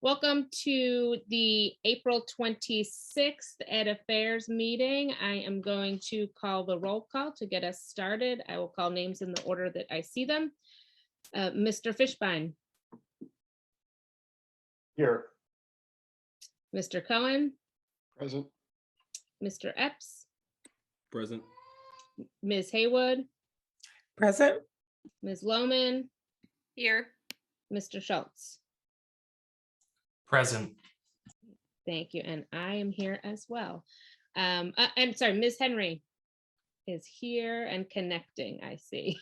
Welcome to the April 26th Ed Affairs meeting. I am going to call the roll call to get us started. I will call names in the order that I see them. Mr. Fishbein. Here. Mr. Cohen. Present. Mr. Ieps. Present. Ms. Haywood. Present. Ms. Lohman. Here. Mr. Schultz. Present. Thank you, and I am here as well. I'm sorry, Ms. Henry is here and connecting, I see.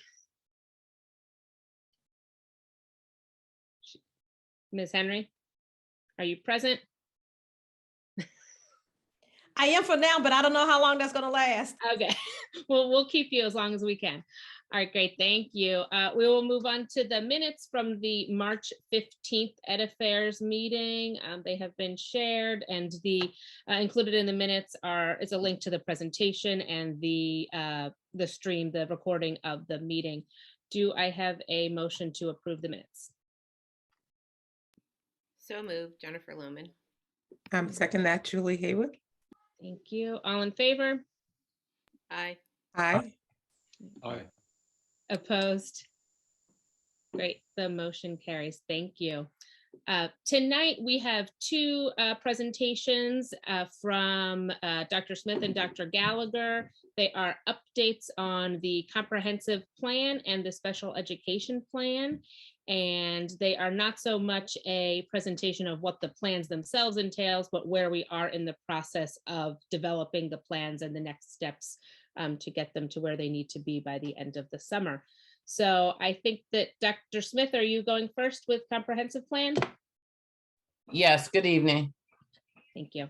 Ms. Henry, are you present? I am for now, but I don't know how long that's going to last. Okay, well, we'll keep you as long as we can. All right, great, thank you. We will move on to the minutes from the March 15th Ed Affairs meeting. They have been shared, and the included in the minutes is a link to the presentation and the stream, the recording of the meeting. Do I have a motion to approve the minutes? So moved, Jennifer Lohman. Second that, Julie Haywood. Thank you. All in favor? Aye. Aye. Aye. Opposed? Great, the motion carries. Thank you. Tonight we have two presentations from Dr. Smith and Dr. Gallagher. They are updates on the comprehensive plan and the special education plan. And they are not so much a presentation of what the plans themselves entails, but where we are in the process of developing the plans and the next steps to get them to where they need to be by the end of the summer. So I think that Dr. Smith, are you going first with comprehensive plan? Yes, good evening. Thank you.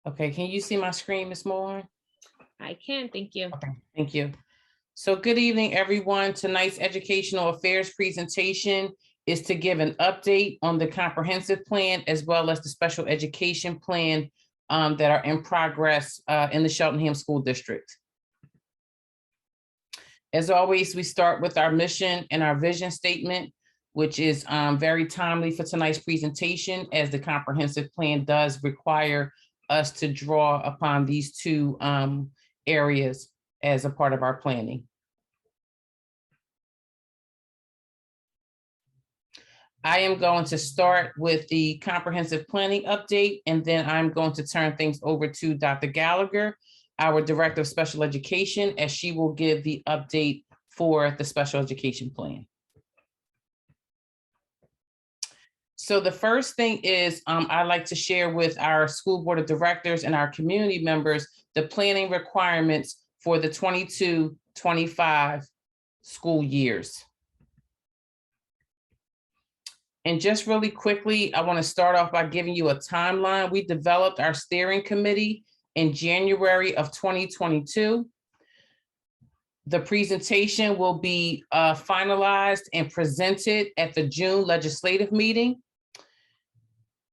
Okay, can you see my screen, Ms. Moore? I can, thank you. Okay, thank you. So good evening, everyone. Tonight's educational affairs presentation is to give an update on the comprehensive plan as well as the special education plan that are in progress in the Cheltenham School District. As always, we start with our mission and our vision statement, which is very timely for tonight's presentation, as the comprehensive plan does require us to draw upon these two areas as a part of our planning. I am going to start with the comprehensive planning update, and then I'm going to turn things over to Dr. Gallagher, our Director of Special Education, as she will give the update for the special education plan. So the first thing is I'd like to share with our school board of directors and our community members the planning requirements for the 22-25 school years. And just really quickly, I want to start off by giving you a timeline. We developed our steering committee in January of 2022. The presentation will be finalized and presented at the June legislative meeting.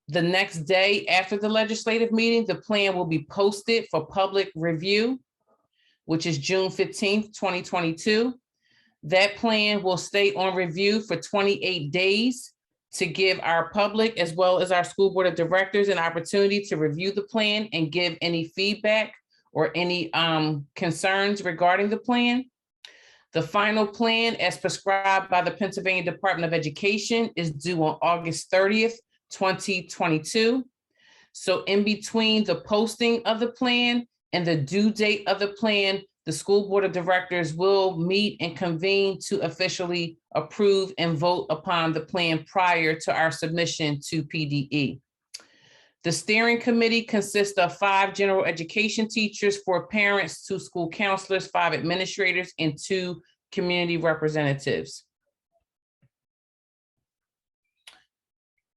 The next day after the legislative meeting, the plan will be posted for public review, which is June 15th, 2022. That plan will stay on review for 28 days to give our public as well as our school board of directors an opportunity to review the plan and give any feedback or any concerns regarding the plan. The final plan, as prescribed by the Pennsylvania Department of Education, is due on August 30th, 2022. So in between the posting of the plan and the due date of the plan, the school board of directors will meet and convene to officially approve and vote upon the plan prior to our submission to PDE. The steering committee consists of 5 general education teachers, 4 parents, 2 school counselors, 5 administrators, and 2 community representatives.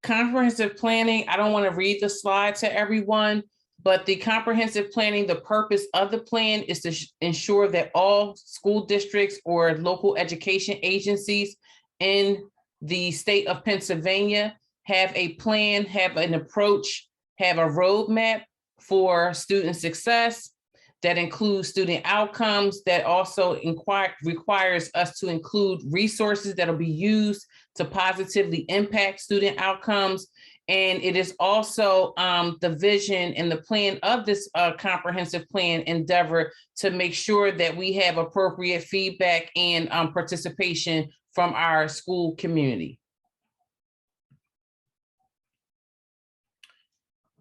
Comprehensive planning, I don't want to read the slide to everyone, but the comprehensive planning, the purpose of the plan is to ensure that all school districts or local education agencies in the state of Pennsylvania have a plan, have an approach, have a roadmap for student success. that includes student outcomes, that also requires us to include resources that'll be used to positively impact student outcomes. And it is also the vision and the plan of this comprehensive plan endeavor to make sure that we have appropriate feedback and participation from our school community.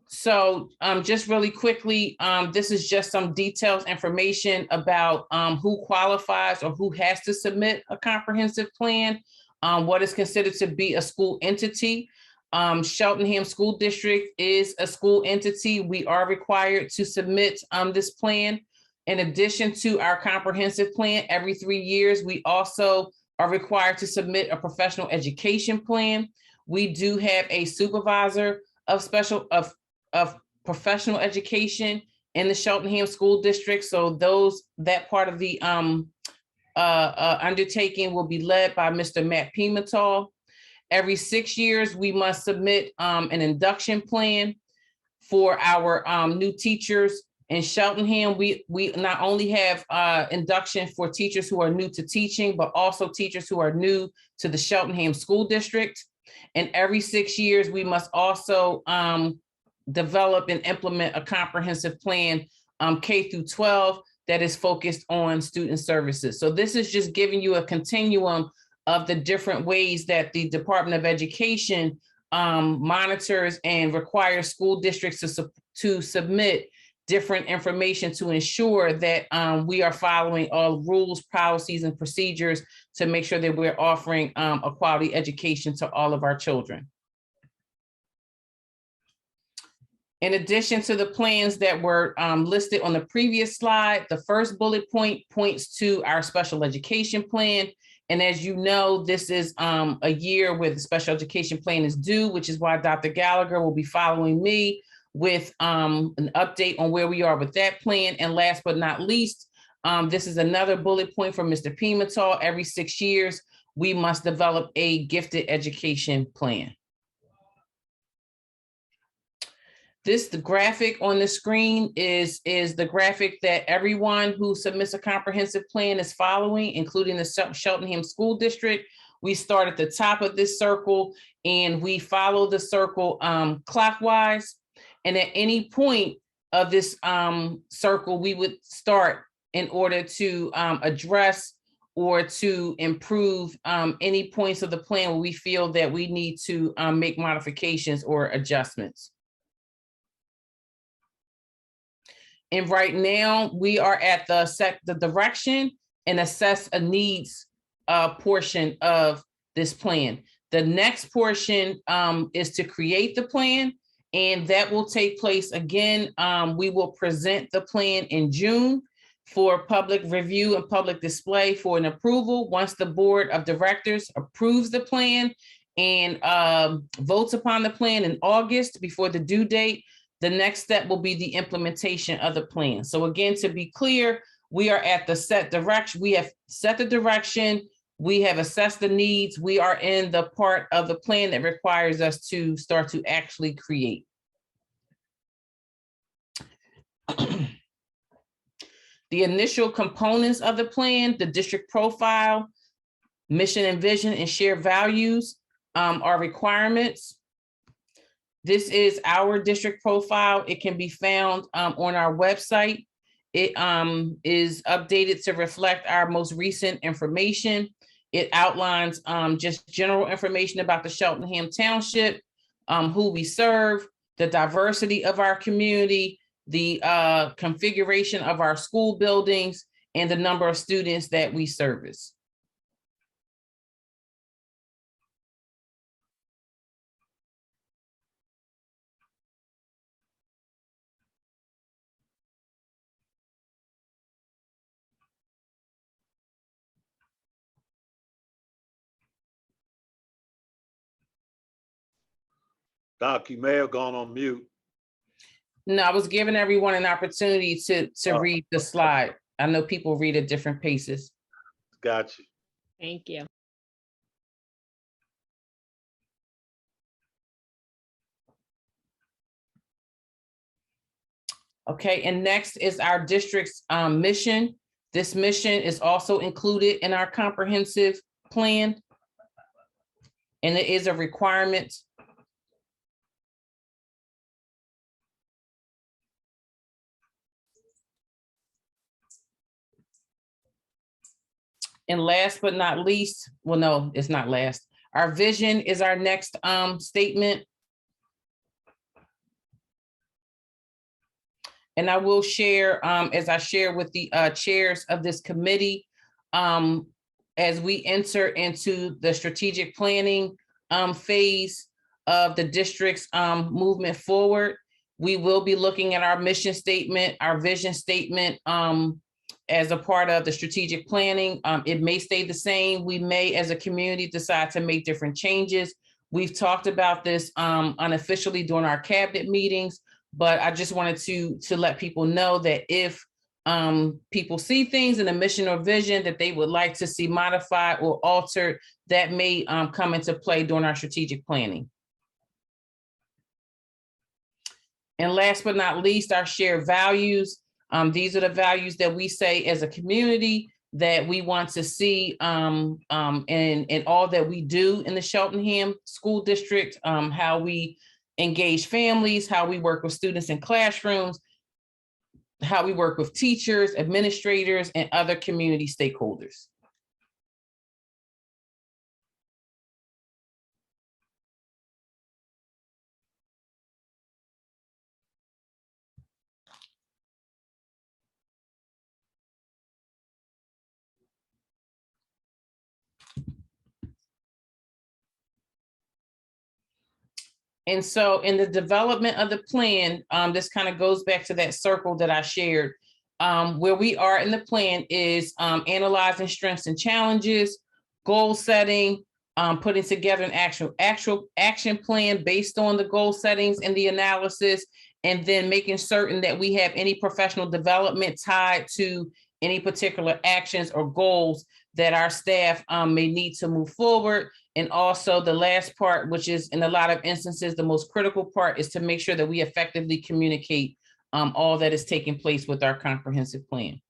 So just really quickly, this is just some details information about who qualifies or who has to submit a comprehensive plan, what is considered to be a school entity. Cheltenham School District is a school entity. We are required to submit this plan. In addition to our comprehensive plan, every 3 years, we also are required to submit a professional education plan. We do have a supervisor of professional education in the Cheltenham School District. So that part of the undertaking will be led by Mr. Matt Pimental. Every 6 years, we must submit an induction plan for our new teachers. In Cheltenham, we not only have induction for teachers who are new to teaching, but also teachers who are new to the Cheltenham School District. And every 6 years, we must also develop and implement a comprehensive plan K through 12 that is focused on student services. So this is just giving you a continuum of the different ways that the Department of Education monitors and requires school districts to submit different information to ensure that we are following all rules, policies, and procedures to make sure that we're offering a quality education to all of our children. In addition to the plans that were listed on the previous slide, the first bullet point points to our special education plan. And as you know, this is a year where the special education plan is due, which is why Dr. Gallagher will be following me with an update on where we are with that plan. And last but not least, this is another bullet point from Mr. Pimental. Every 6 years, we must develop a gifted education plan. The graphic on the screen is the graphic that everyone who submits a comprehensive plan is following, including the Cheltenham School District. We start at the top of this circle and we follow the circle clockwise. And at any point of this circle, we would start in order to address or to improve any points of the plan where we feel that we need to make modifications or adjustments. And right now we are at the direction and assess a needs portion of this plan. The next portion is to create the plan, and that will take place again. We will present the plan in June for public review and public display for an approval. Once the board of directors approves the plan and votes upon the plan in August before the due date, the next step will be the implementation of the plan. So again, to be clear, we are at the set direction. We have set the direction. We have assessed the needs. We are in the part of the plan that requires us to start to actually create. The initial components of the plan, the district profile, mission and vision, and shared values are requirements. This is our district profile. It can be found on our website. It is updated to reflect our most recent information. It outlines just general information about the Cheltenham Township, who we serve, the diversity of our community, the configuration of our school buildings, and the number of students that we service. Doc, you may have gone on mute. No, I was giving everyone an opportunity to read the slide. I know people read at different paces. Got you. Thank you. Okay, and next is our district's mission. This mission is also included in our comprehensive plan. And it is a requirement. And last but not least, well, no, it's not last. Our vision is our next statement. And I will share, as I share with the chairs of this committee, as we enter into the strategic planning phase of the district's movement forward, we will be looking at our mission statement, our vision statement, as a part of the strategic planning. It may stay the same. We may, as a community, decide to make different changes. We've talked about this unofficially during our cabinet meetings, but I just wanted to let people know that if people see things in a mission or vision that they would like to see modified or altered, that may come into play during our strategic planning. And last but not least, our shared values. These are the values that we say as a community that we want to see in all that we do in the Cheltenham School District, how we engage families, how we work with students in classrooms, how we work with teachers, administrators, and other community stakeholders. And so in the development of the plan, this kind of goes back to that circle that I shared. Where we are in the plan is analyzing strengths and challenges, goal setting, putting together an actual action plan based on the goal settings and the analysis, and then making certain that we have any professional development tied to any particular actions or goals that our staff may need to move forward. And also the last part, which is in a lot of instances, the most critical part, is to make sure that we effectively communicate all that is taking place with our comprehensive plan.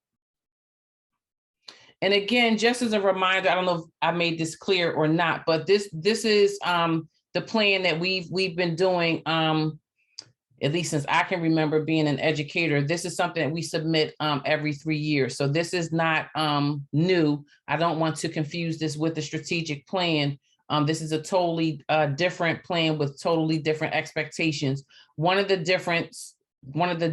And again, just as a reminder, I don't know if I made this clear or not, but this is the plan that we've been doing, at least since I can remember being an educator. This is something that we submit every 3 years. So this is not new. I don't want to confuse this with the strategic plan. This is a totally different plan with totally different expectations. One of the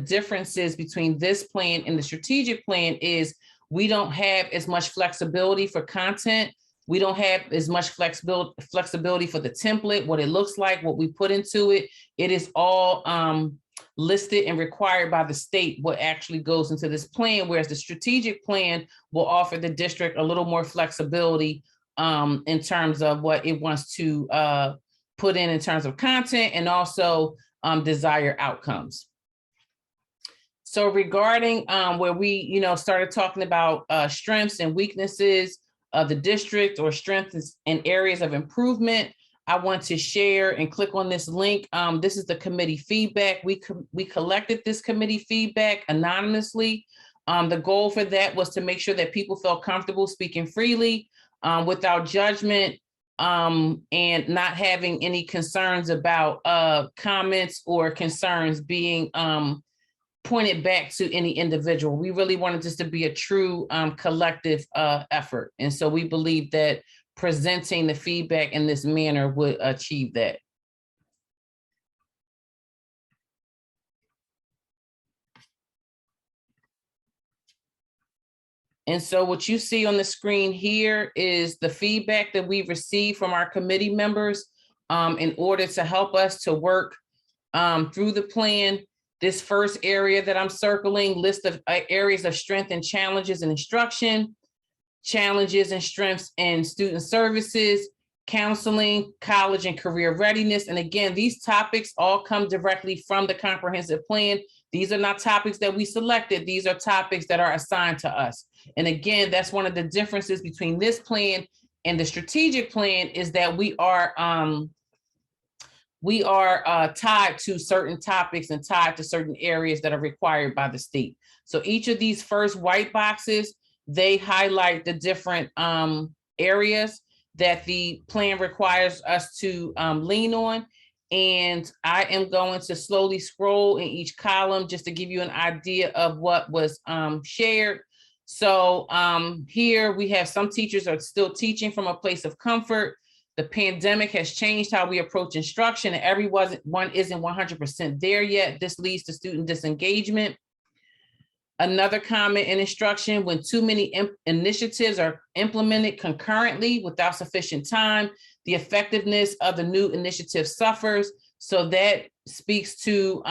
differences between this plan and the strategic plan is we don't have as much flexibility for content. We don't have as much flexibility for the template, what it looks like, what we put into it. It is all listed and required by the state, what actually goes into this plan, whereas the strategic plan will offer the district a little more flexibility in terms of what it wants to put in terms of content and also desired outcomes. So regarding where we started talking about strengths and weaknesses of the district, or strengths and areas of improvement, I want to share and click on this link. This is the committee feedback. We collected this committee feedback anonymously. The goal for that was to make sure that people felt comfortable speaking freely, without judgment, and not having any concerns about comments or concerns being pointed back to any individual. We really wanted this to be a true collective effort. And so we believe that presenting the feedback in this manner would achieve that. And so what you see on the screen here is the feedback that we've received from our committee members in order to help us to work through the plan. This first area that I'm circling, list of areas of strength and challenges in instruction, challenges and strengths in student services, counseling, college and career readiness. And again, these topics all come directly from the comprehensive plan. These are not topics that we selected. These are topics that are assigned to us. And again, that's one of the differences between this plan and the strategic plan, is that we are we are tied to certain topics and tied to certain areas that are required by the state. So each of these first white boxes, they highlight the different areas that the plan requires us to lean on. And I am going to slowly scroll in each column just to give you an idea of what was shared. So here we have some teachers are still teaching from a place of comfort. The pandemic has changed how we approach instruction, and everyone isn't 100% there yet. This leads to student disengagement. Another comment in instruction: when too many initiatives are implemented concurrently without sufficient time, the effectiveness of the new initiative suffers. So that speaks to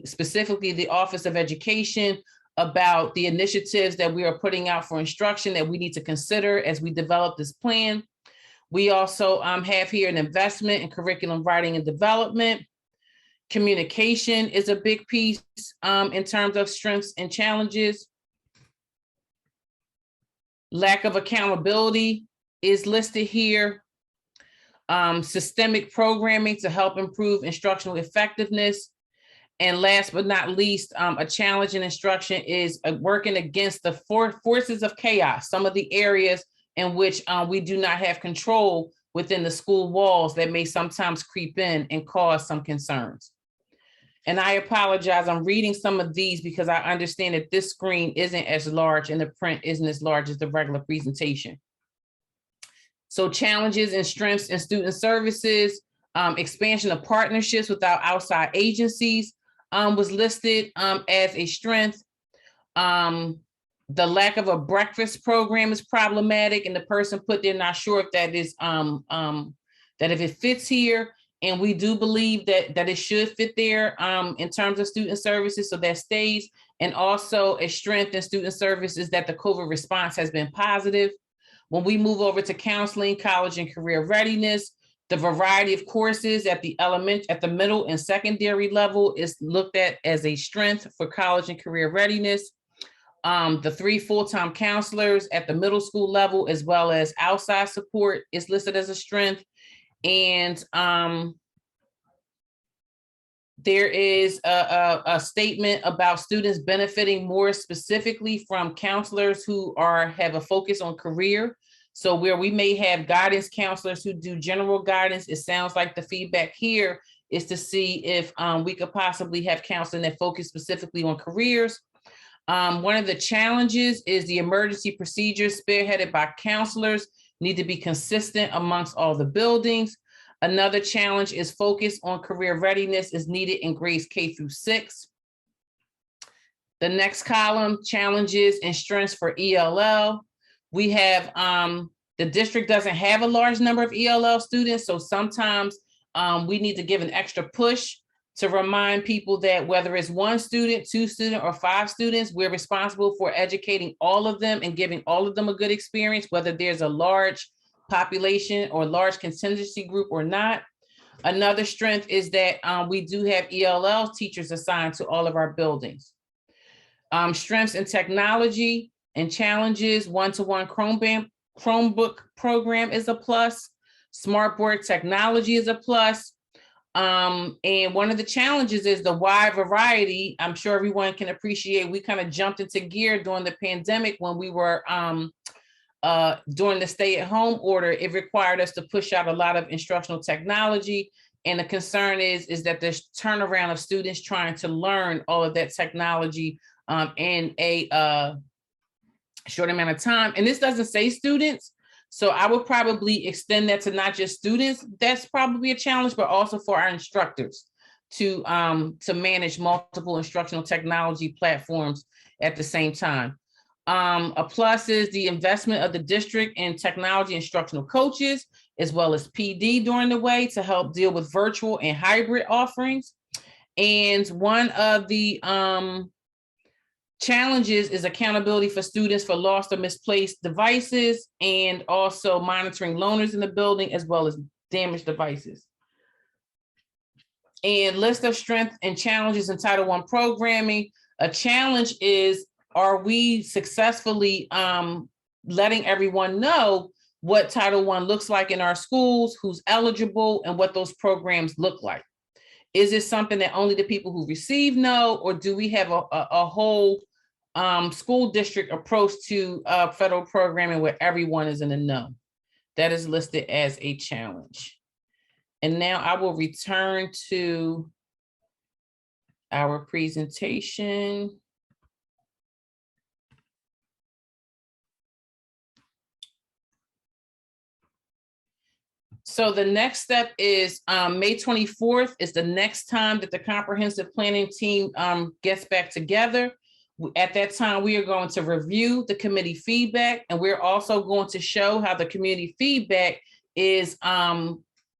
specifically the Office of Education about the initiatives that we are putting out for instruction that we need to consider as we develop this plan. We also have here an investment in curriculum writing and development. Communication is a big piece in terms of strengths and challenges. Lack of accountability is listed here. Systemic programming to help improve instructional effectiveness. And last but not least, a challenge in instruction is working against the forces of chaos, some of the areas in which we do not have control within the school walls that may sometimes creep in and cause some concerns. And I apologize, I'm reading some of these because I understand that this screen isn't as large and the print isn't as large as the regular presentation. So challenges and strengths in student services, expansion of partnerships with our outside agencies was listed as a strength. The lack of a breakfast program is problematic, and the person put there not sure if that is that if it fits here. And we do believe that it should fit there in terms of student services, so that stays. And also a strength in student services that the COVID response has been positive. When we move over to counseling, college and career readiness, the variety of courses at the middle and secondary level is looked at as a strength for college and career readiness. The 3 full-time counselors at the middle school level, as well as outside support, is listed as a strength. And there is a statement about students benefiting more specifically from counselors who have a focus on career. So where we may have guidance counselors who do general guidance, it sounds like the feedback here is to see if we could possibly have counseling that focus specifically on careers. One of the challenges is the emergency procedures spearheaded by counselors need to be consistent amongst all the buildings. Another challenge is focus on career readiness is needed in grades K through 6. The next column, challenges and strengths for ELL. We have, the district doesn't have a large number of ELL students, so sometimes we need to give an extra push to remind people that whether it's 1 student, 2 students, or 5 students, we're responsible for educating all of them and giving all of them a good experience, whether there's a large population or large contingency group or not. Another strength is that we do have ELL teachers assigned to all of our buildings. Strengths in technology and challenges, one-to-one Chromebook program is a plus. Smartboard technology is a plus. And one of the challenges is the wide variety. I'm sure everyone can appreciate we kind of jumped into gear during the pandemic when we were during the stay-at-home order. It required us to push out a lot of instructional technology. And the concern is that there's turnaround of students trying to learn all of that technology in a short amount of time. And this doesn't say students. So I would probably extend that to not just students. That's probably a challenge, but also for our instructors to manage multiple instructional technology platforms at the same time. A plus is the investment of the district in technology instructional coaches, as well as PD during the way to help deal with virtual and hybrid offerings. And one of the challenges is accountability for students for lost or misplaced devices, and also monitoring loaners in the building, as well as damaged devices. And list of strengths and challenges in Title I programming. A challenge is, are we successfully letting everyone know what Title I looks like in our schools, who's eligible, and what those programs look like. Is it something that only the people who receive know, or do we have a whole school district approach to federal programming where everyone is in the know? That is listed as a challenge. And now I will return to our presentation. So the next step is May 24th is the next time that the comprehensive planning team gets back together. At that time, we are going to review the committee feedback, and we're also going to show how the community feedback is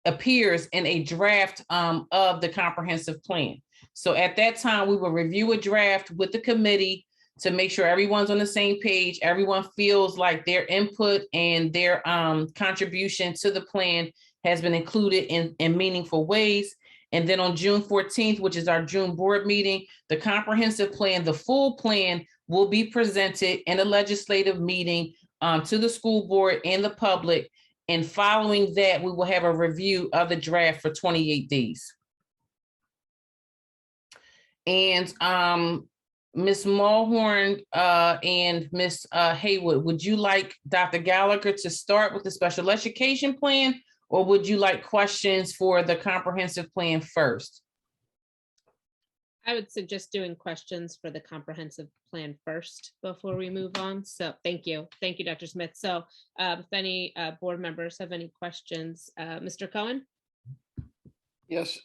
appears in a draft of the comprehensive plan. So at that time, we will review a draft with the committee to make sure everyone's on the same page, everyone feels like their input and their contribution to the plan has been included in meaningful ways. And then on June 14th, which is our June board meeting, the comprehensive plan, the full plan will be presented in a legislative meeting to the school board and the public. And following that, we will have a review of the draft for 28 days. And Ms. Mulhorn and Ms. Haywood, would you like Dr. Gallagher to start with the special education plan, or would you like questions for the comprehensive plan first? I would suggest doing questions for the comprehensive plan first before we move on. So thank you. Thank you, Dr. Smith. So if any board members have any questions, Mr. Cohen? Yes,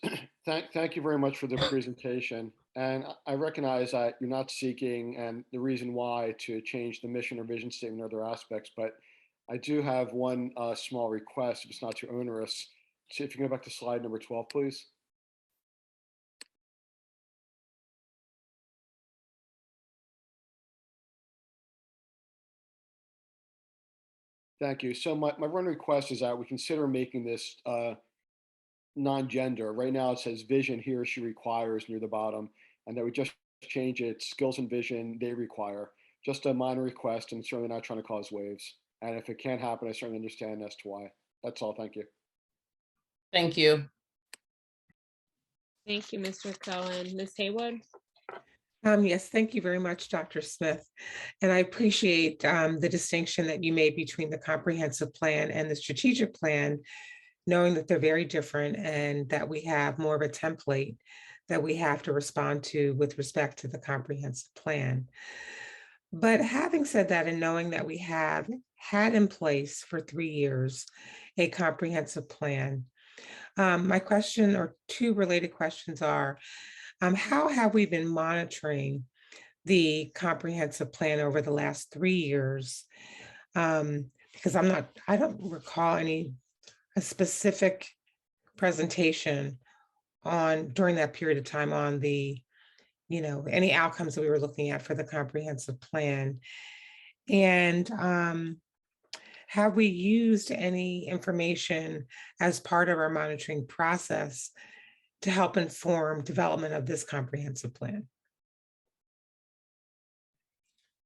thank you very much for the presentation. And I recognize that you're not seeking and the reason why to change the mission or vision statement or other aspects, but I do have one small request, if it's not too onerous. So if you can go back to slide number 12, please. Thank you. So my one request is that we consider making this non-gender. Right now it says vision he or she requires near the bottom, and that we just change it skills and vision they require. Just a minor request, and certainly not trying to cause waves. And if it can't happen, I certainly understand as to why. That's all. Thank you. Thank you. Thank you, Mr. Cohen. Ms. Haywood? Yes, thank you very much, Dr. Smith. And I appreciate the distinction that you made between the comprehensive plan and the strategic plan, knowing that they're very different and that we have more of a template that we have to respond to with respect to the comprehensive plan. But having said that, and knowing that we have had in place for 3 years a comprehensive plan, my question, or two related questions, are how have we been monitoring the comprehensive plan over the last 3 years? Because I don't recall a specific presentation during that period of time on the, any outcomes that we were looking at for the comprehensive plan. And have we used any information as part of our monitoring process to help inform development of this comprehensive plan?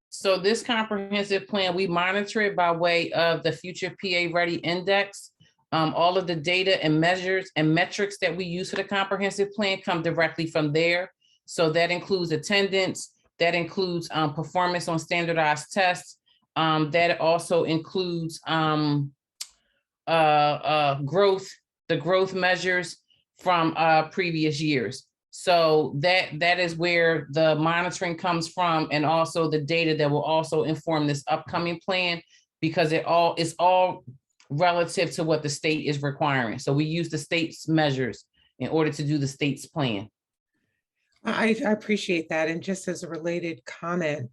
So this comprehensive plan, we monitor it by way of the Future PA Ready Index. All of the data and measures and metrics that we use for the comprehensive plan come directly from there. So that includes attendance, that includes performance on standardized tests, that also includes growth, the growth measures from previous years. So that is where the monitoring comes from, and also the data that will also inform this upcoming plan, because it's all relative to what the state is requiring. So we use the state's measures in order to do the state's plan. I appreciate that. And just as a related comment,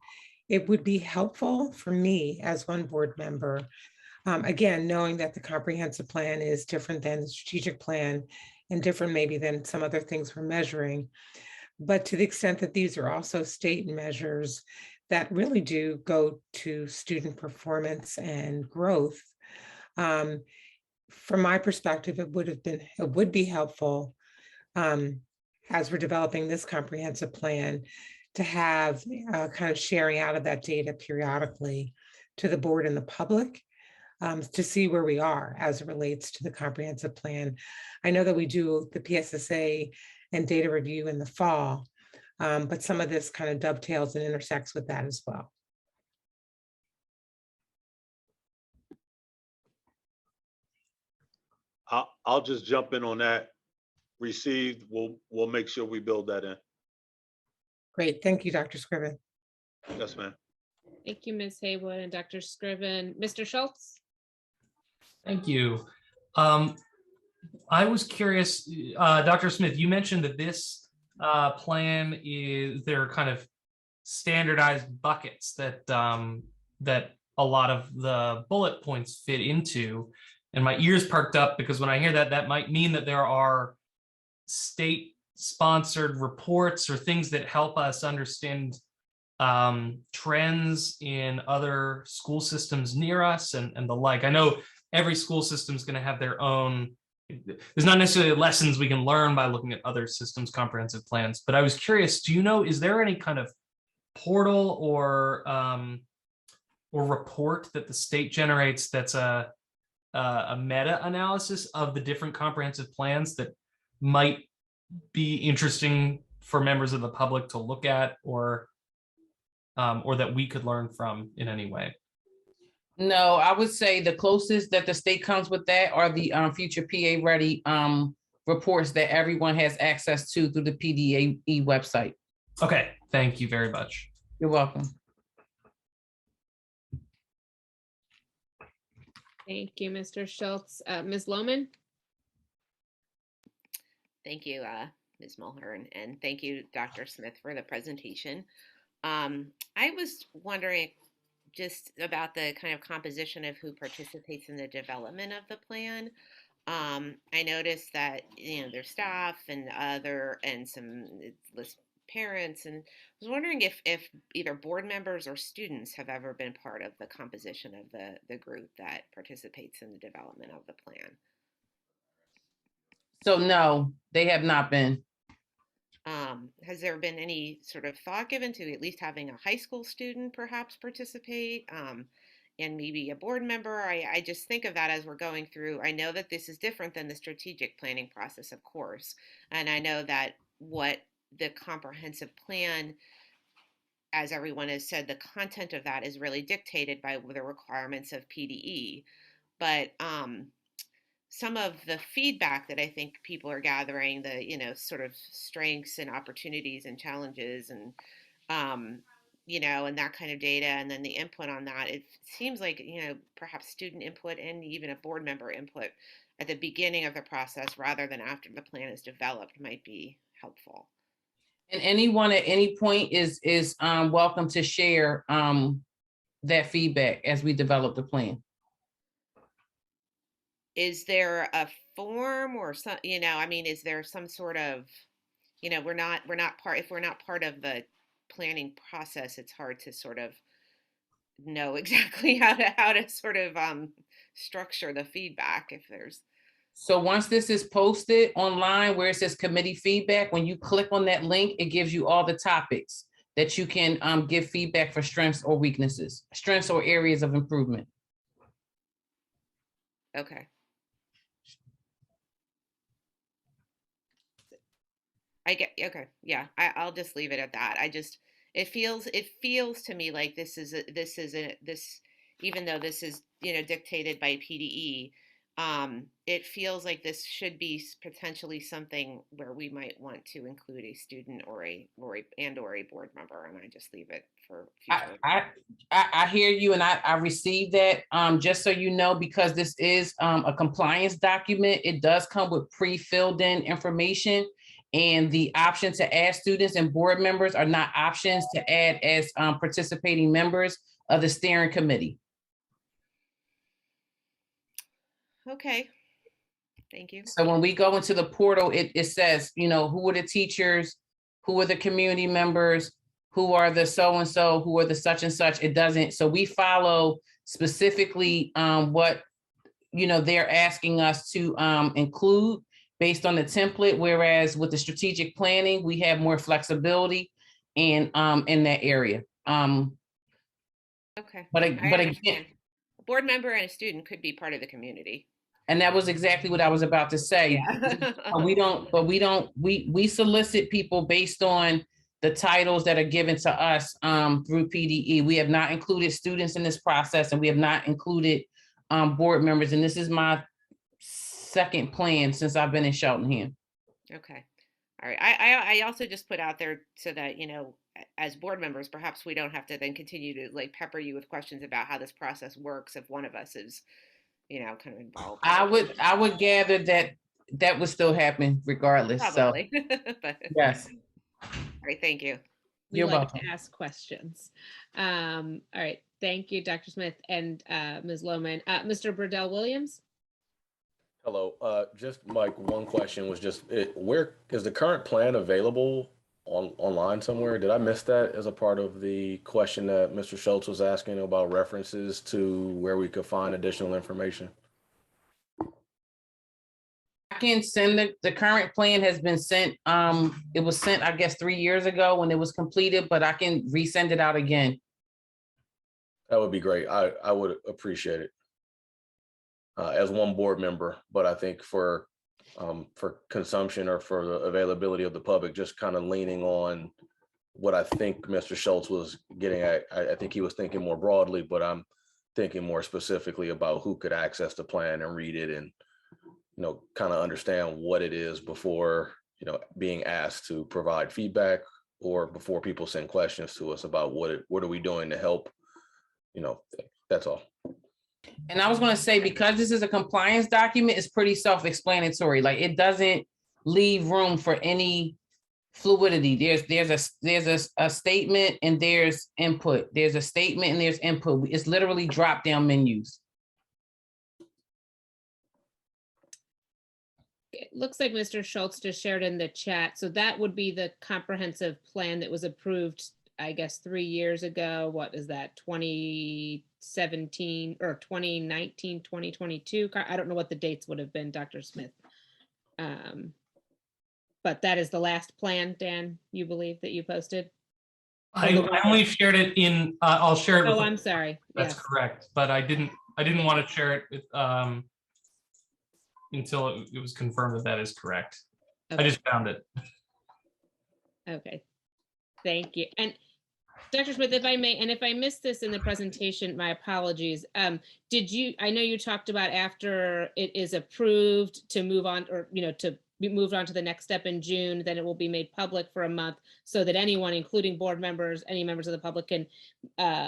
it would be helpful for me as one board member, again, knowing that the comprehensive plan is different than the strategic plan and different maybe than some other things we're measuring. But to the extent that these are also state measures that really do go to student performance and growth, from my perspective, it would be helpful as we're developing this comprehensive plan to have kind of sharing out of that data periodically to the board and the public, to see where we are as it relates to the comprehensive plan. I know that we do the PSSA and data review in the fall, but some of this kind of dovetails and intersects with that as well. I'll just jump in on that. Received, we'll make sure we build that in. Great, thank you, Dr. Scriven. Yes, ma'am. Thank you, Ms. Haywood and Dr. Scriven. Mr. Schultz? Thank you. I was curious, Dr. Smith, you mentioned that this plan is, there are kind of standardized buckets that that a lot of the bullet points fit into. And my ears perked up because when I hear that, that might mean that there are state-sponsored reports or things that help us understand trends in other school systems near us and the like. I know every school system is going to have their own, there's not necessarily lessons we can learn by looking at other systems' comprehensive plans, but I was curious, do you know, is there any kind of portal or report that the state generates that's a meta-analysis of the different comprehensive plans that might be interesting for members of the public to look at, or that we could learn from in any way? No, I would say the closest that the state comes with that are the future PA ready reports that everyone has access to through the PDAE website. Okay, thank you very much. You're welcome. Thank you, Mr. Schultz. Ms. Lohman? Thank you, Ms. Mulhern, and thank you, Dr. Smith, for the presentation. I was wondering just about the kind of composition of who participates in the development of the plan. I noticed that, you know, there's staff and some list parents, and I was wondering if either board members or students have ever been part of the composition of the group that participates in the development of the plan. So no, they have not been. Has there been any sort of thought given to at least having a high school student perhaps participate, and maybe a board member? I just think of that as we're going through. I know that this is different than the strategic planning process, of course, and I know that what the comprehensive plan, as everyone has said, the content of that is really dictated by the requirements of PDE. But some of the feedback that I think people are gathering, the, you know, sort of strengths and opportunities and challenges and, you know, and that kind of data, and then the input on that, it seems like, you know, perhaps student input and even a board member input at the beginning of the process rather than after the plan is developed might be helpful. And anyone at any point is welcome to share that feedback as we develop the plan. Is there a form or some, you know, I mean, is there some sort of, you know, if we're not part of the planning process, it's hard to sort of know exactly how to sort of structure the feedback if there's. So once this is posted online where it says committee feedback, when you click on that link, it gives you all the topics that you can give feedback for strengths or weaknesses, strengths or areas of improvement. Okay. Okay. Yeah, I'll just leave it at that. It feels to me like this, even though this is, you know, dictated by PDE, it feels like this should be potentially something where we might want to include a student or a board member, and I just leave it for future. I hear you, and I received that. Just so you know, because this is a compliance document, it does come with pre-filled in information. And the option to add students and board members are not options to add as participating members of the steering committee. Okay, thank you. So when we go into the portal, it says, you know, who are the teachers, who are the community members, who are the so-and-so, who are the such and such. It doesn't. So we follow specifically what, you know, they're asking us to include based on the template, whereas with the strategic planning, we have more flexibility in that area. Okay. But again, board member and a student could be part of the community. And that was exactly what I was about to say. Yeah. We solicit people based on the titles that are given to us through PDE. We have not included students in this process, and we have not included board members. And this is my second plan since I've been in Cheltenham. Okay. All right. I also just put out there so that, as board members, perhaps we don't have to then continue to like pepper you with questions about how this process works if one of us is, kind of involved. I would gather that would still happen regardless. Probably. So But, yes. all right. Thank you. We You're like welcome. to ask questions. All right. Thank you, Dr. Smith and Ms. Lohman. Mr. Burdell Williams? Hello, just Mike, one question was just, where is the current plan available online somewhere? Did I miss that as a part of the question that Mr. Schultz was asking about references to where we could find additional information? I can send the current plan has been sent. It was sent, I guess, 3 years ago when it was completed, but I can resend it out again. That would be great. I would appreciate it as one board member, but I think for consumption or for the availability of the public, just kind of leaning on what I think Mr. Schultz was getting at. I think he was thinking more broadly, but I'm thinking more specifically about who could access the plan and read it and, kind of understand what it is before, being asked to provide feedback or before people send questions to us about what are we doing to help, that's all. And I was going to say, because this is a compliance document, it's pretty self-explanatory. Like, it doesn't leave room for any fluidity. There's a statement and there's input. There's a statement and there's input. It's literally drop-down menus. It looks like Mr. Schultz just shared in the chat. So that would be the comprehensive plan that was approved, I guess, 3 years ago. What is that, 2017 or 2019, 2022? I don't know what the dates would have been, Dr. Smith. But that is the last plan, Dan, you believe, that you posted? I only shared it in, I'll share it. Oh, with I'm sorry. That's Yes. correct, but I didn't want to share it with, until it was confirmed that is correct. Okay. I just found it. Okay, thank you. And Dr. Smith, if I may, and if I missed this in the presentation, my apologies. I know you talked about after it is approved to move on, or, to be moved on to the next step in June, then it will be made public for a month so that anyone, including board members, any members of the public, can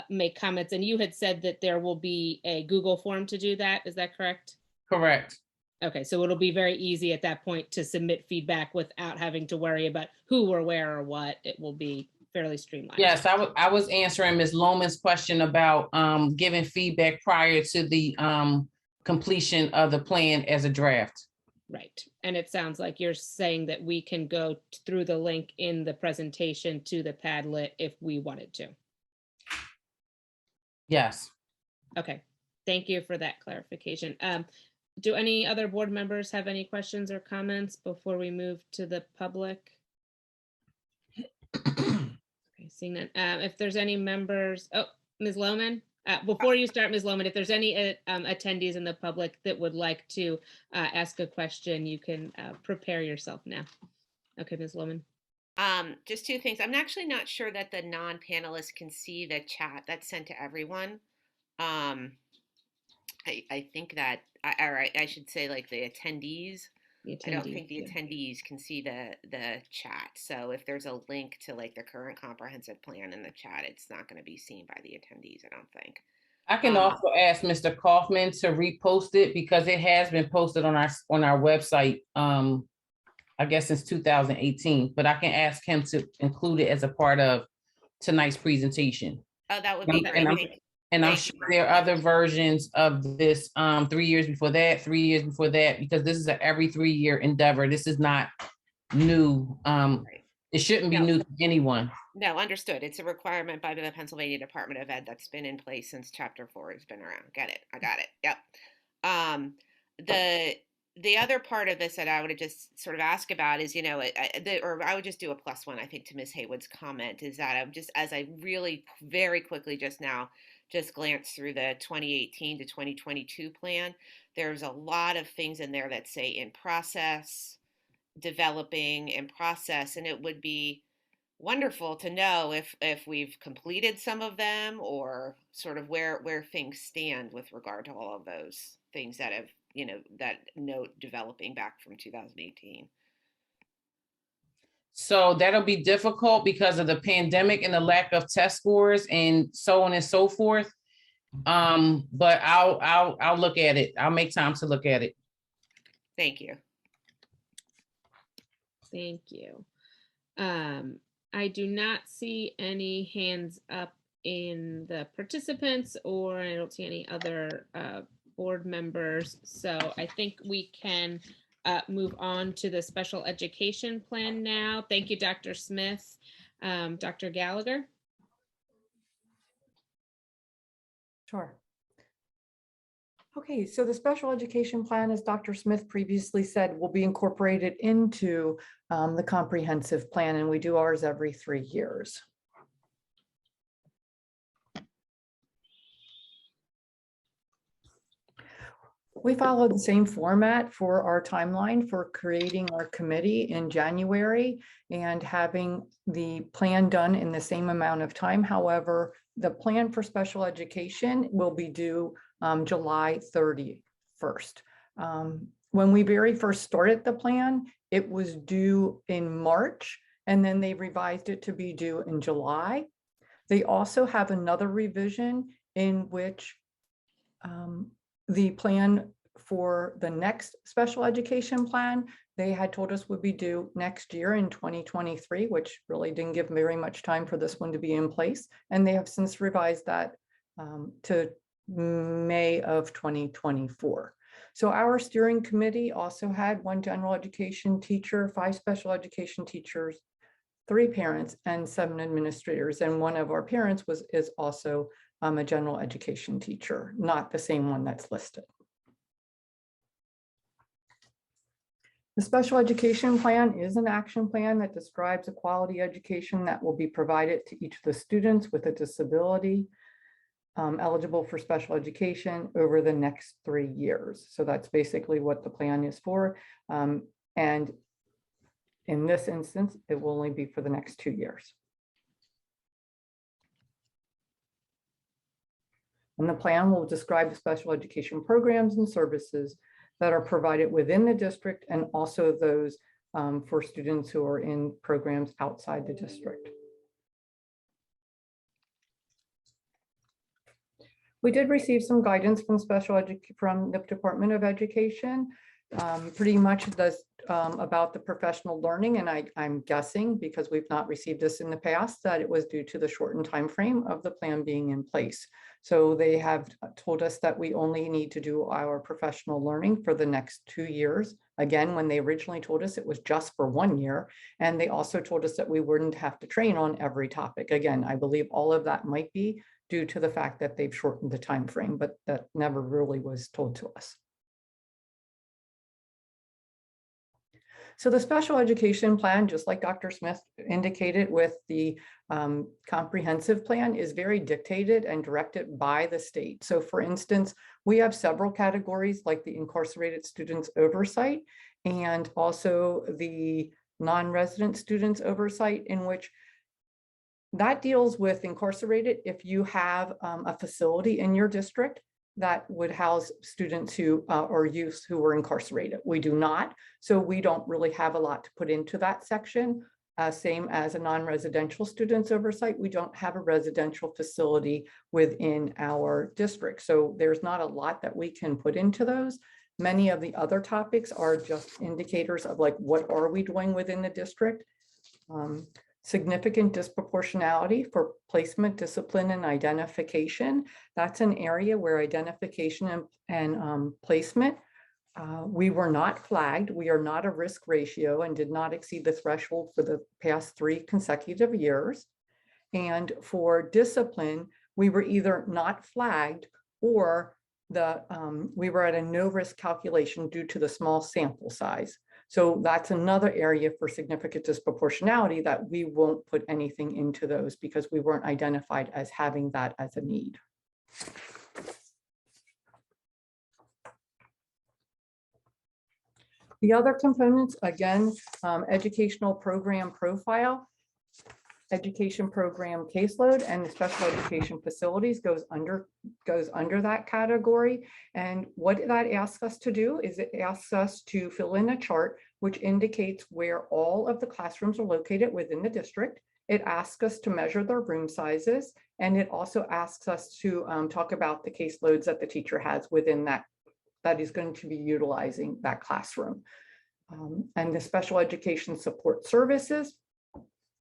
make comments. And you had said that there will be a Google form to do that. Is that correct? Correct. Okay, so it'll be very easy at that point to submit feedback without having to worry about who or where or what. It will be fairly streamlined. Yes, I was answering Ms. Lohman's question about giving feedback prior to the completion of the plan as a draft. Right, and it sounds like you're saying that we can go through the link in the presentation to the Padlet if we wanted to. Yes. Okay, thank you for that clarification. Do any other board members have any questions or comments before we move to the public? Okay, seeing that. If there's any members, Ms. Lohman, before you start, Ms. Lohman, if there's any attendees in the public that would like to ask a question, you can prepare yourself now. Okay, Ms. Lohman. Just two things. I'm actually not sure that the non-panelists can see the chat that's sent to everyone. I think that, I should say, like, the attendees. I don't think the attendees can see the chat. So if there's a link to like the current comprehensive plan in the chat, it's not going to be seen by the attendees, I don't think. I can also ask Mr. Kaufman to repost it because it has been posted on our website, I guess since 2018, but I can ask him to include it as a part of tonight's presentation. Oh, that would be great. And I'm sure there are other versions of this 3 years before that, 3 years before that, because this is an every 3 year endeavor. This is not new. It shouldn't be new to anyone. No, understood. It's a requirement by the Pennsylvania Department of Ed that's been in place since Chapter 4 has been around. Get it? I got it. Yep. The other part of this that I would just sort of ask about is, or I would just do a +1, I think, to Ms. Haywood's comment, is that I'm just, as I really very quickly just now just glanced through the 2018 to 2022 plan. There's a lot of things in there that say in process, developing in process, and it would be wonderful to know if we've completed some of them, or sort of where things stand with regard to all of those things that have, that note developing back from 2018. So that'll be difficult because of the pandemic and the lack of test scores and so on and so forth. But I'll look at it. I'll make time to look at it. Thank you. Thank you. I do not see any hands up in the participants, or I don't see any other board members. So I think we can move on to the special education plan now. Thank you, Dr. Smith. Dr. Gallagher? Sure. Okay, so the special education plan, as Dr. Smith previously said, will be incorporated into the comprehensive plan, and we do ours every 3 years. We follow the same format for our timeline for creating our committee in January and having the plan done in the same amount of time. However, the plan for special education will be due July 31st. When we very first started the plan, it was due in March, and then they revised it to be due in July. They also have another revision in which the plan for the next special education plan, they had told us would be due next year in 2023, which really didn't give very much time for this one to be in place. And they have since revised that to May of 2024. So our steering committee also had 1 general education teacher, 5 special education teachers, 3 parents, and 7 administrators. And one of our parents is also a general education teacher, not the same one that's listed. The special education plan is an action plan that describes a quality education that will be provided to each of the students with a disability eligible for special education over the next 3 years. So that's basically what the plan is for. And in this instance, it will only be for the next 2 years. And the plan will describe the special education programs and services that are provided within the district, and also those for students who are in programs outside the district. We did receive some guidance from from the Department of Education, pretty much about the professional learning, and I'm guessing, because we've not received this in the past, that it was due to the shortened time frame of the plan being in place. So they have told us that we only need to do our professional learning for the next 2 years. Again, when they originally told us, it was just for 1 year. And they also told us that we wouldn't have to train on every topic. Again, I believe all of that might be due to the fact that they've shortened the time frame, but that never really was told to us. So the special education plan, just like Dr. Smith indicated with the comprehensive plan, is very dictated and directed by the state. So for instance, we have several categories like the incarcerated students oversight and also the non-resident students oversight, in which that deals with incarcerated if you have a facility in your district that would house students who or youths who were incarcerated. We do not, so we don't really have a lot to put into that section. Same as a non-residential students oversight, we don't have a residential facility within our district. So there's not a lot that we can put into those. Many of the other topics are just indicators of like, what are we doing within the district? Significant disproportionality for placement, discipline, and identification. That's an area where identification and placement, we were not flagged. We are not a risk ratio and did not exceed the threshold for the past 3 consecutive years. And for discipline, we were either not flagged or we were at a no risk calculation due to the small sample size. So that's another area for significant disproportionality that we won't put anything into those because we weren't identified as having that as a need. The other components, again, educational program profile, education program caseload, and the special education facilities goes under that category. And what that asks us to do is it asks us to fill in a chart which indicates where all of the classrooms are located within the district. It asks us to measure their room sizes, and it also asks us to talk about the caseloads that the teacher has within that is going to be utilizing that classroom. And the special education support services.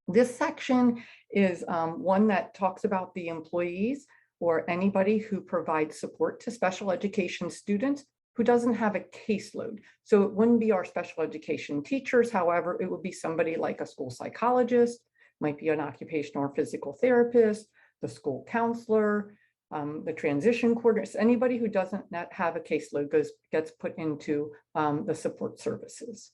This section is one that talks about the employees or anybody who provides support to special education students who doesn't have a caseload. So it wouldn't be our special education teachers. However, it would be somebody like a school psychologist, might be an occupational or physical therapist, the school counselor, the transition coordinator, anybody who doesn't have a caseload gets put into the support services.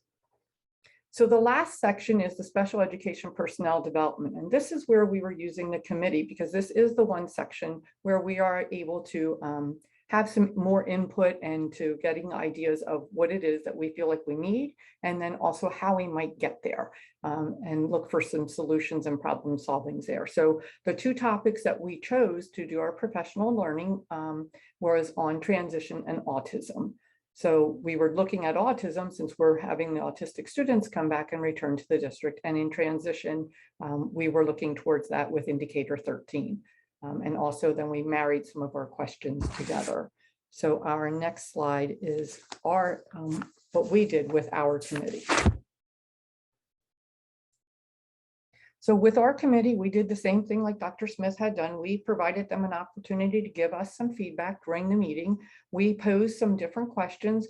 So the last section is the special education personnel development. And this is where we were using the committee, because this is the one section where we are able to have some more input and to getting ideas of what it is that we feel like we need, and then also how we might get there and look for some solutions and problem solvings there. So the two topics that we chose to do our professional learning was on transition and autism. So we were looking at autism since we're having the autistic students come back and return to the district. And in transition, we were looking towards that with indicator 13. And also then we married some of our questions together. So our next slide is our what we did with our committee. So with our committee, we did the same thing like Dr. Smith had done. We provided them an opportunity to give us some feedback during the meeting. We posed some different questions.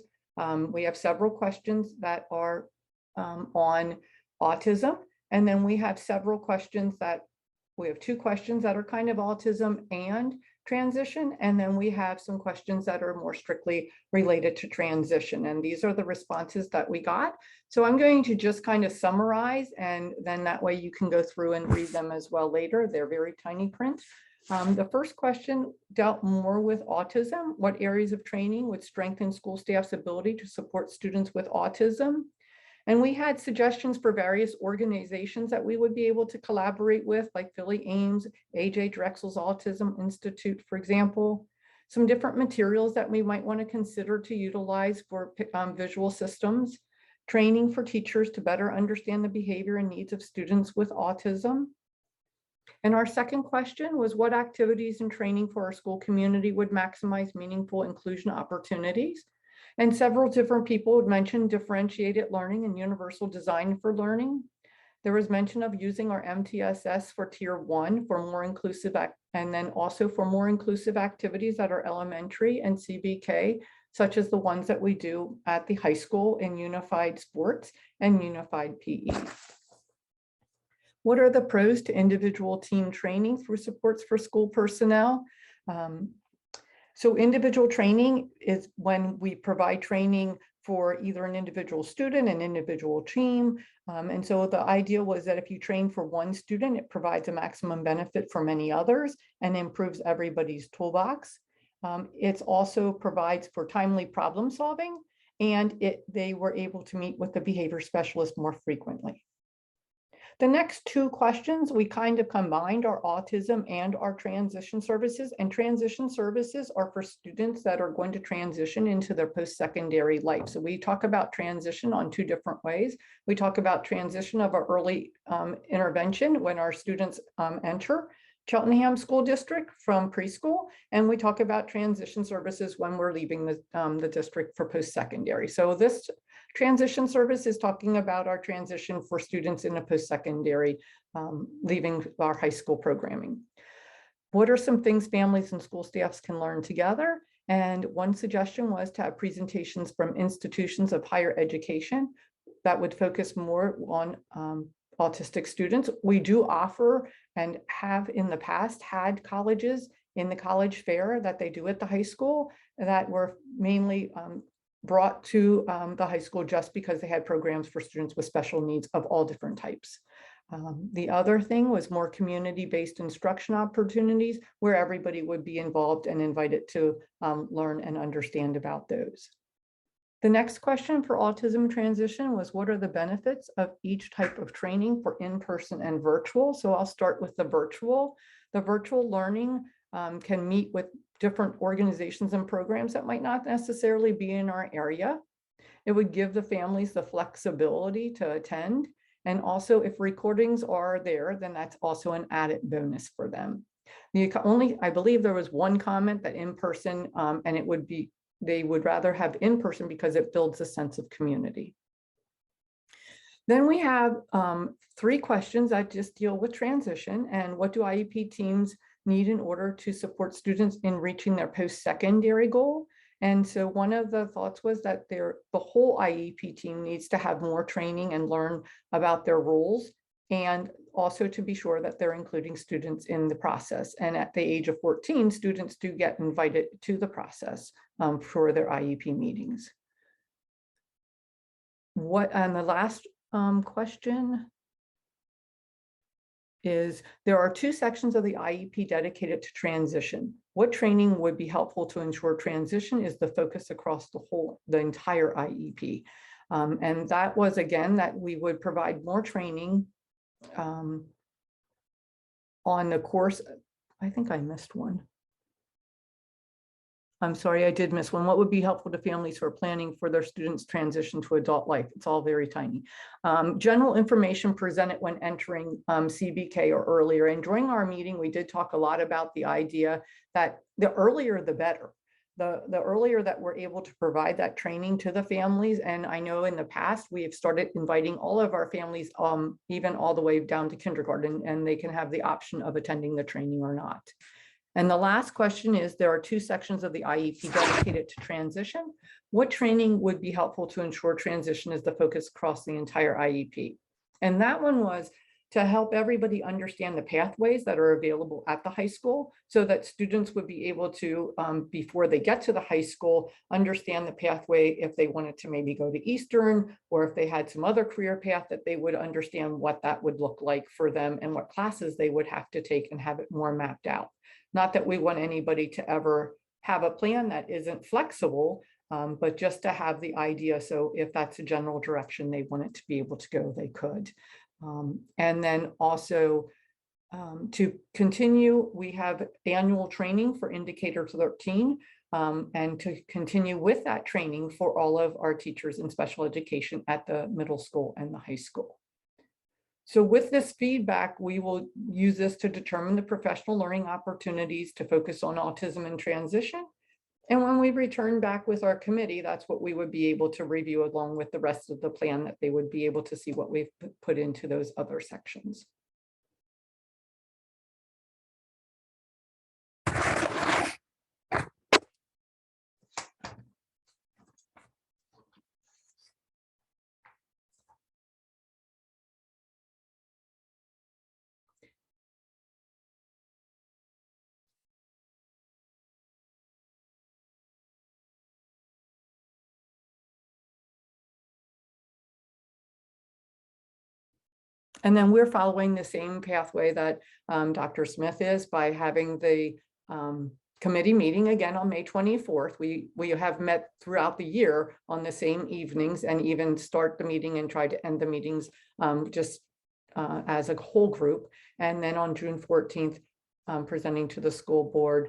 We have several questions that are on autism. And then we have several questions that we have two questions that are kind of autism and transition. And then we have some questions that are more strictly related to transition. And these are the responses that we got. So I'm going to just kind of summarize, and then that way you can go through and read them as well later. They're very tiny print. The first question dealt more with autism. What areas of training would strengthen school staff's ability to support students with autism? And we had suggestions for various organizations that we would be able to collaborate with, like Philly Ames, AJ Drexel's Autism Institute, for example. Some different materials that we might want to consider to utilize for visual systems, training for teachers to better understand the behavior and needs of students with autism. And our second question was what activities and training for our school community would maximize meaningful inclusion opportunities? And several different people would mention differentiated learning and universal design for learning. There was mention of using our MTSS for tier 1 for more inclusive, and then also for more inclusive activities that are elementary and CBK, such as the ones that we do at the high school in unified sports and unified PE. What are the pros to individual team training through supports for school personnel? So individual training is when we provide training for either an individual student, an individual team. And so the idea was that if you train for one student, it provides a maximum benefit for many others and improves everybody's toolbox. It also provides for timely problem solving, and they were able to meet with the behavior specialist more frequently. The next two questions, we kind of combined our autism and our transition services, and transition services are for students that are going to transition into their post-secondary life. So we talk about transition on two different ways. We talk about transition of our early intervention when our students enter Cheltenham School District from preschool, and we talk about transition services when we're leaving the district for post-secondary. So this transition service is talking about our transition for students in a post-secondary, leaving our high school programming. What are some things families and school staffs can learn together? And one suggestion was to have presentations from institutions of higher education that would focus more on autistic students. We do offer and have in the past had colleges in the college fair that they do at the high school that were mainly brought to the high school just because they had programs for students with special needs of all different types. The other thing was more community-based instruction opportunities where everybody would be involved and invited to learn and understand about those. The next question for Autism Transition was, what are the benefits of each type of training for in-person and virtual? So I'll start with the virtual. The virtual learning can meet with different organizations and programs that might not necessarily be in our area. It would give the families the flexibility to attend. And also, if recordings are there, then that's also an added bonus for them. I believe there was one comment that in person, and it would be, they would rather have in person because it builds a sense of community. Then we have 3 questions that just deal with transition and what do IEP teams need in order to support students in reaching their post-secondary goal. And so one of the thoughts was that the whole IEP team needs to have more training and learn about their roles, and also to be sure that they're including students in the process. And at the age of 14, students do get invited to the process for their IEP meetings. And the last question is, there are 2 sections of the IEP dedicated to transition. What training would be helpful to ensure transition is the focus across the entire IEP. And that was, again, that we would provide more training on the course. I think I missed one. I'm sorry, I did miss one. What would be helpful to families who are planning for their students' transition to adult life? It's all very tiny. General information presented when entering CBK or earlier. And during our meeting, we did talk a lot about the idea that the earlier, the better. The earlier that we're able to provide that training to the families. And I know in the past, we have started inviting all of our families, even all the way down to kindergarten, and they can have the option of attending the training or not. And the last question is, there are 2 sections of the IEP dedicated to transition. What training would be helpful to ensure transition is the focus across the entire IEP? And that one was to help everybody understand the pathways that are available at the high school so that students would be able to, before they get to the high school, understand the pathway if they wanted to maybe go to Eastern, or if they had some other career path, that they would understand what that would look like for them and what classes they would have to take and have it more mapped out. Not that we want anybody to ever have a plan that isn't flexible, but just to have the idea. So if that's a general direction they wanted to be able to go, they could. And then also to continue, we have annual training for Indicator 13, and to continue with that training for all of our teachers in special education at the middle school and the high school. So with this feedback, we will use this to determine the professional learning opportunities to focus on autism and transition. And when we return back with our committee, that's what we would be able to review along with the rest of the plan, that they would be able to see what we've put into those other sections. And then we're following the same pathway that Dr. Smith is, by having the committee meeting again on May 24th. We have met throughout the year on the same evenings, and even start the meeting and try to end the meetings just as a whole group. And then on June 14th, presenting to the school board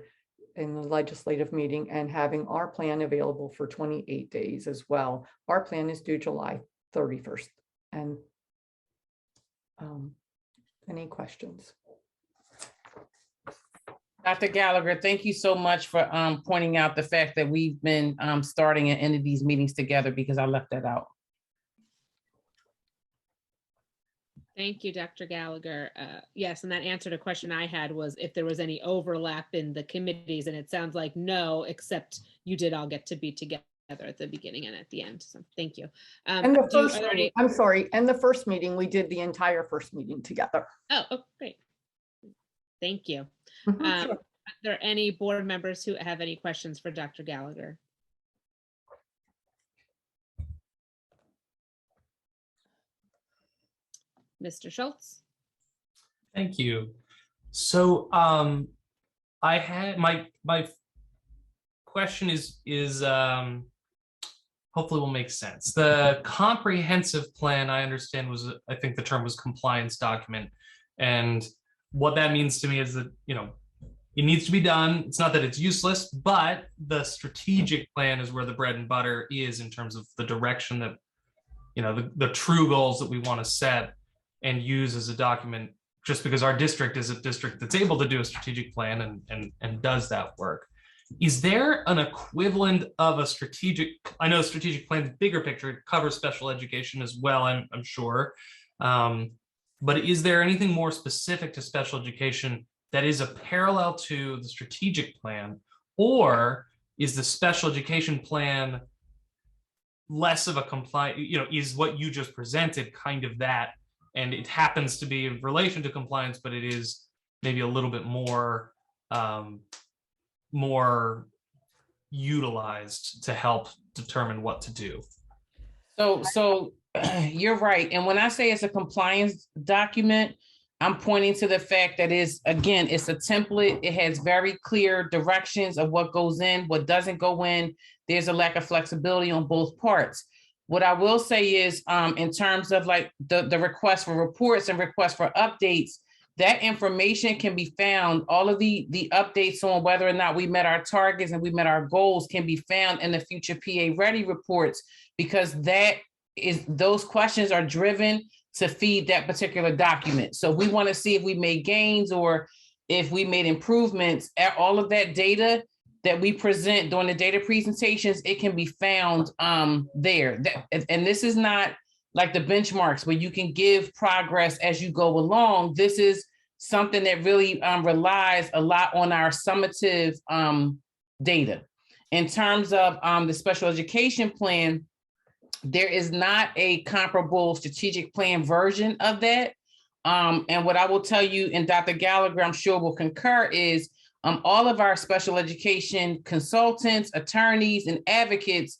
in the legislative meeting and having our plan available for 28 days as well. Our plan is due July 31st. And any questions? Dr. Gallagher, thank you so much for pointing out the fact that we've been starting and ending these meetings together, because I left that out. Thank you, Dr. Gallagher. Yes, and that answered a question I had, was if there was any overlap in the committees, and it sounds like no, except you did all get to be together at the beginning and at the end. So thank you. And the first meeting, I'm sorry, and the first meeting, we did the entire first meeting together. Oh, great. Thank you. Sure. Are there any board members who have any questions for Dr. Gallagher? Mr. Schultz? Thank you. So I had my question is hopefully will make sense. The comprehensive plan, I understand, was, I think the term was compliance document. And what that means to me is that, you know, it needs to be done. It's not that it's useless, but the strategic plan is where the bread and butter is in terms of the direction that, you know, the true goals that we want to set and use as a document, just because our district is a district that's able to do a strategic plan and does that work. Is there an equivalent of a strategic, I know strategic plan's bigger picture, it covers special education as well, I'm sure. But is there anything more specific to special education that is a parallel to the strategic plan? Or is the special education plan less of a compliant, you know, is what you just presented kind of that, and it happens to be in relation to compliance, but it is maybe a little bit more more utilized to help determine what to do? So you're right. And when I say it's a compliance document, I'm pointing to the fact that it's a template. It has very clear directions of what goes in, what doesn't go in. There's a lack of flexibility on both parts. What I will say is, in terms of like the request for reports and request for updates, that information can be found. All of the updates on whether or not we met our targets and we met our goals can be found in the future PA Ready reports, because those questions are driven to feed that particular document. So we want to see if we made gains or if we made improvements. All of that data that we present during the data presentations, it can be found there. And this is not like the benchmarks where you can give progress as you go along. This is something that really relies a lot on our summative data. In terms of the special education plan, there is not a comparable strategic plan version of that. And what I will tell you, and Dr. Gallagher, I'm sure will concur, is all of our special education consultants, attorneys, and advocates,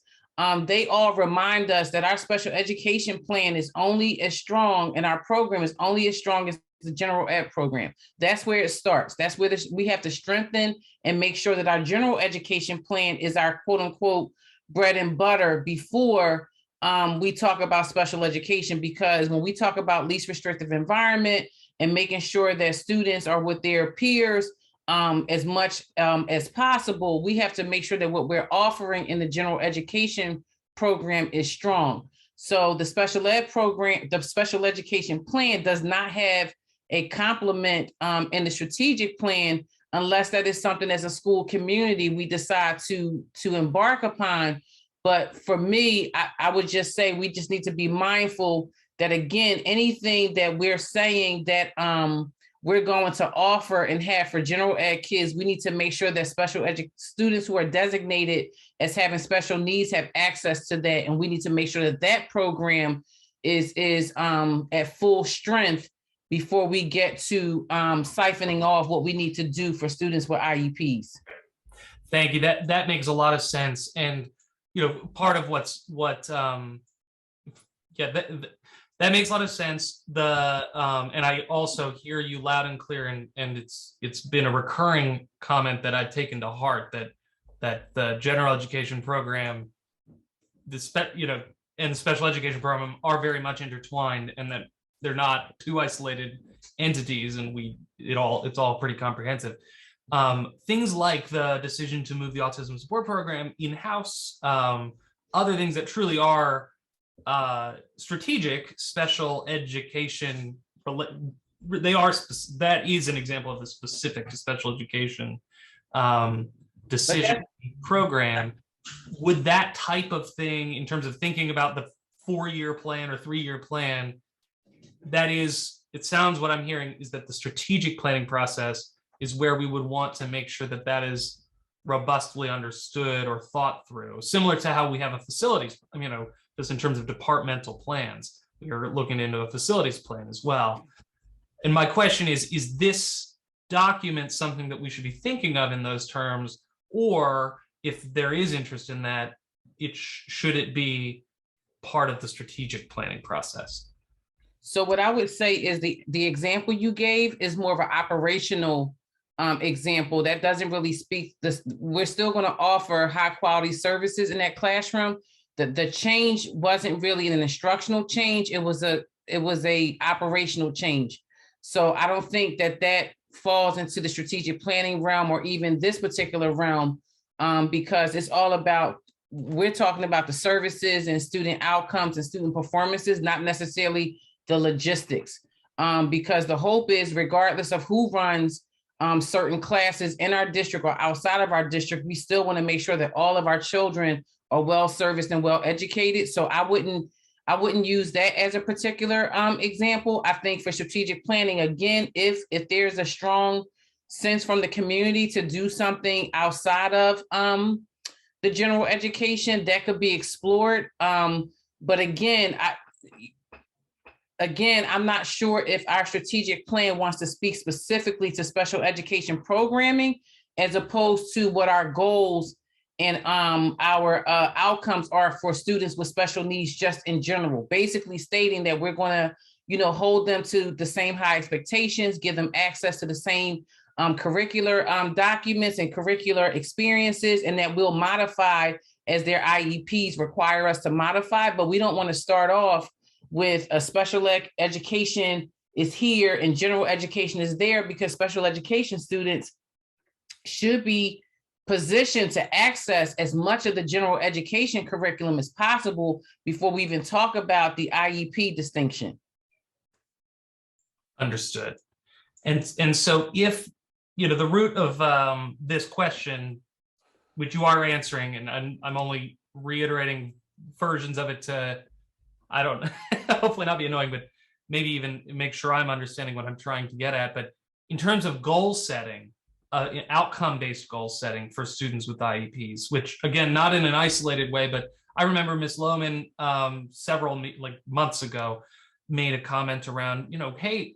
they all remind us that our special education plan is only as strong, and our program is only as strong as the general ed program. That's where it starts. That's where we have to strengthen and make sure that our general education plan is our quote unquote bread and butter before we talk about special education. Because when we talk about least restrictive environment and making sure that students are with their peers as much as possible, we have to make sure that what we're offering in the general education program is strong. So the special ed program, the special education plan does not have a complement in the strategic plan unless that is something as a school community we decide to embark upon. But for me, I would just say we just need to be mindful that, again, anything that we're saying that we're going to offer and have for general ed kids, we need to make sure that special ed students who are designated as having special needs have access to that. And we need to make sure that that program is at full strength before we get to siphoning off what we need to do for students with IEPs. Thank you. That makes a lot of sense. And, you know, part of that makes a lot of sense. And I also hear you loud and clear, and it's been a recurring comment that I've taken to heart, that the general education program, and the special education program are very much intertwined, and that they're not two isolated entities, and it's all pretty comprehensive. Things like the decision to move the autism support program in-house, other things that truly are strategic special education, that is an example of a specific to special education decision program. Would that type of thing, in terms of thinking about the 4-year plan or 3-year plan, it sounds what I'm hearing is that the strategic planning process is where we would want to make sure that is robustly understood or thought through, similar to how we have a facilities, just in terms of departmental plans. We're looking into a facilities plan as well. And my question is this document something that we should be thinking of in those terms? Or if there is interest in that, should it be part of the strategic planning process? So what I would say is the example you gave is more of an operational example that doesn't really speak this. We're still going to offer high quality services in that classroom. The change wasn't really an instructional change. It was a operational change. So I don't think that falls into the strategic planning realm or even this particular realm, because it's all about, we're talking about the services and student outcomes and student performances, not necessarily the logistics. Because the hope is, regardless of who runs certain classes in our district or outside of our district, we still want to make sure that all of our children are well serviced and well educated. So I wouldn't use that as a particular example. I think for strategic planning, again, if there's a strong sense from the community to do something outside of the general education, that could be explored. But again, I'm not sure if our strategic plan wants to speak specifically to special education programming, as opposed to what our goals and our outcomes are for students with special needs just in general. Basically stating that we're going to, hold them to the same high expectations, give them access to the same curricular documents and curricular experiences, and that we'll modify as their IEPs require us to modify. But we don't want to start off with a special education is here and general education is there, because special education students should be positioned to access as much of the general education curriculum as possible before we even talk about the IEP distinction. Understood. And so if, the root of this question, which you are answering, and I'm only reiterating versions of it to, I don't hopefully not be annoying, but maybe even make sure I'm understanding what I'm trying to get at. But in terms of goal setting, outcome-based goal setting for students with IEPs, which again, not in an isolated way, but I remember Ms. Lohman several months ago made a comment around, hey,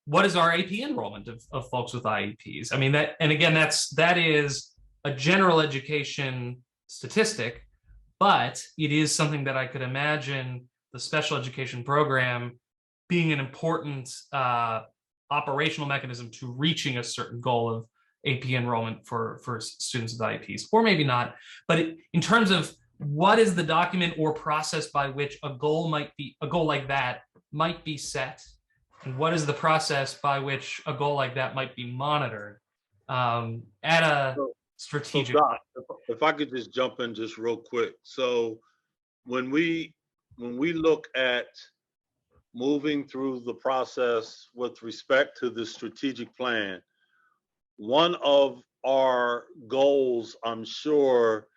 what is our AP enrollment of folks with IEPs? I mean, that is a general education statistic, but it is something that I could imagine the special education program being an important operational mechanism to reaching a certain goal of AP enrollment for students with IEPs, or maybe not. But in terms of what is the document or process by which a goal like that might be set, and what is the process by which a goal like that might be monitored at a strategic. So Doc, if I could just jump in just real quick. So when we look at moving through the process with respect to the strategic plan, one of our goals, I'm sure,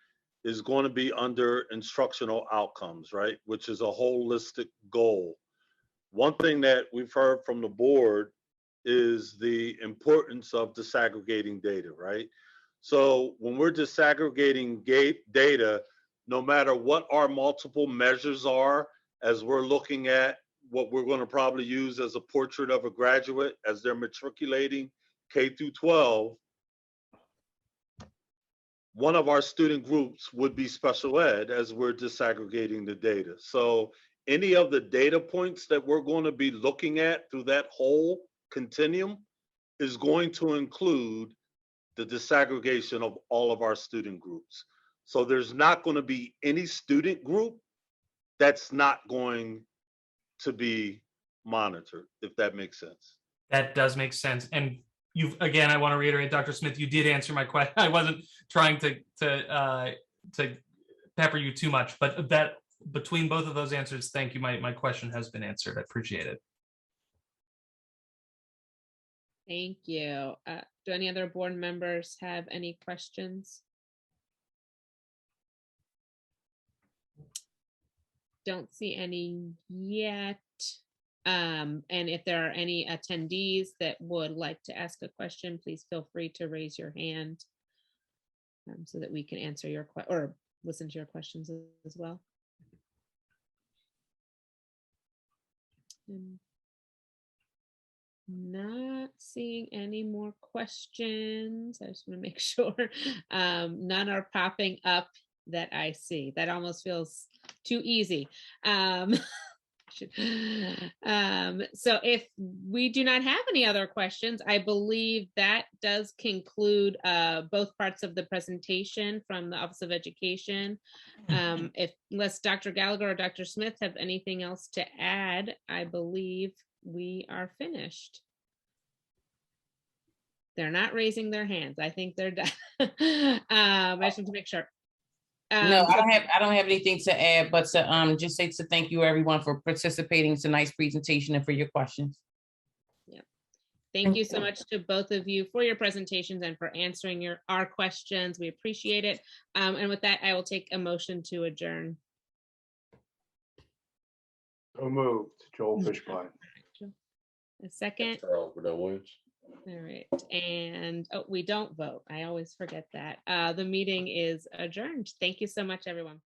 is going to be under instructional outcomes, right? Which is a holistic goal. One thing that we've heard from the board is the importance of disaggregating data, right? So when we're disaggregating data, no matter what our multiple measures are, as we're looking at what we're going to probably use as a portrait of a graduate as they're matriculating K through 12, one of our student groups would be special ed as we're disaggregating the data. So any of the data points that we're going to be looking at through that whole continuum is going to include the disaggregation of all of our student groups. So there's not going to be any student group that's not going to be monitored, if that makes sense. That does make sense. And again, I want to reiterate, Dr. Smith, you did answer my question. I wasn't trying to pepper you too much, but that between both of those answers, thank you. My question has been answered. I appreciate it. Thank you. Do any other board members have any questions? Don't see any yet. And if there are any attendees that would like to ask a question, please feel free to raise your hand so that we can answer your or listen to your questions as well. Not seeing any more questions. I just want to make sure none are popping up that I see. That almost feels too easy. So if we do not have any other questions, I believe that does conclude both parts of the presentation from the Office of Education. Unless Dr. Gallagher or Dr. Smith have anything else to add, I believe we are finished. They're not raising their hands. I think they're done. I just want to make sure. No, I don't have anything to add, but to just say to thank you everyone for participating in tonight's presentation and for your questions. Yeah. Thank you so much to both of you for your presentations and for answering our questions. We appreciate it. And with that, I will take a motion to adjourn. So moved. Joel Fishbein. A second. Charles Williams. All right. And we don't vote. I always forget that. The meeting is adjourned. Thank you so much, everyone.